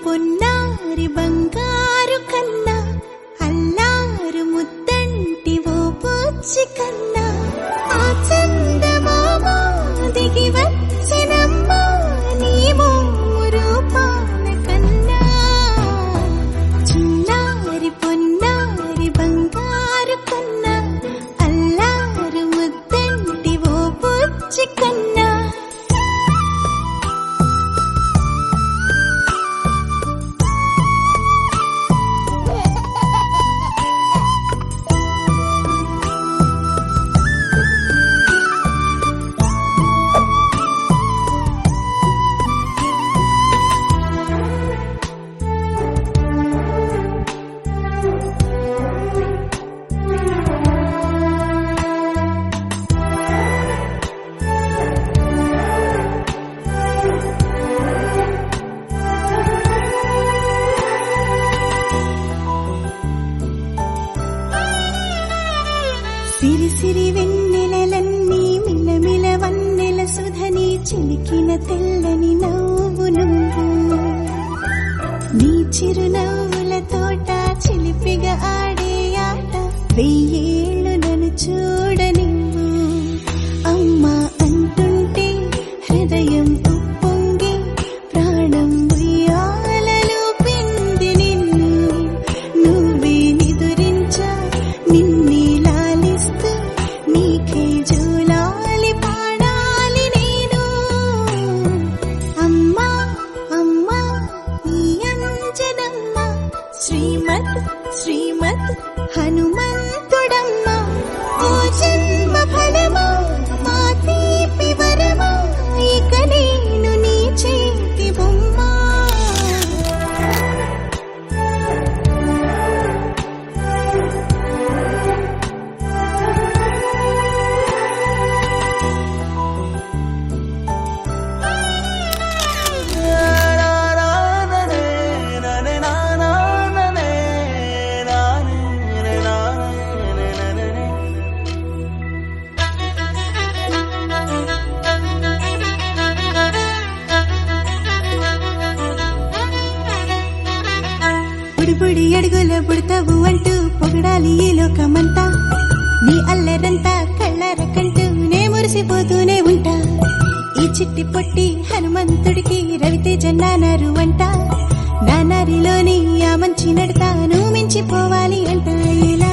పొన్నారి బంగారు కన్నా అల్లారు ముద్దంటి ఓ పూచి కన్నా ఆ చందమామ దిగి వచ్చినమ్మా నీ రూపాన కన్నా చిన్నారి పొన్నారి బంగారు కన్నా అల్లారు ముద్దంటి ఓ పూచి కన్నా సిరి సిరి వెన్నెలలన్నీ మిలమిల వన్నెల సుధని చిలికిన తెల్లని నవ్వు నువ్వు నీ చిరునవ్వుల తోట చిలిపిగా ఆడే ఆట వెయ్యేళ్ళు నన్ను చూడనివ్వు అమ్మా అంటుంటే హృదయం ఉప్పొంగి ప్రాణం ఉయ్యాలలో పిండి నిన్ను నువ్వే నిదురించా నిన్నే నీకే జోలాలి పాడాలి నేను అమ్మా అమ్మా ఈ అంజనమ్మ శ్రీమత్ శ్రీమత్ హనుమంతుడమ్మ ఓ జన్మ ఫలమా మా తీపి వరమా ఇక నేను నీ చేతి బొమ్మ బుడిబుడి అడుగుల బుడతావు అంటూ పొగడాలి ఈ లోకమంతా నీ అల్లరంతా కళ్ళరకంటూ నే మురిసిపోతూనే ఉంటా ఈ చిట్టి పొట్టి హనుమంతుడికి రవితేజ నానారు అంట నానారిలోని ఆ మంచి నడతా నువ్వు మించిపోవాలి అంట ఇలా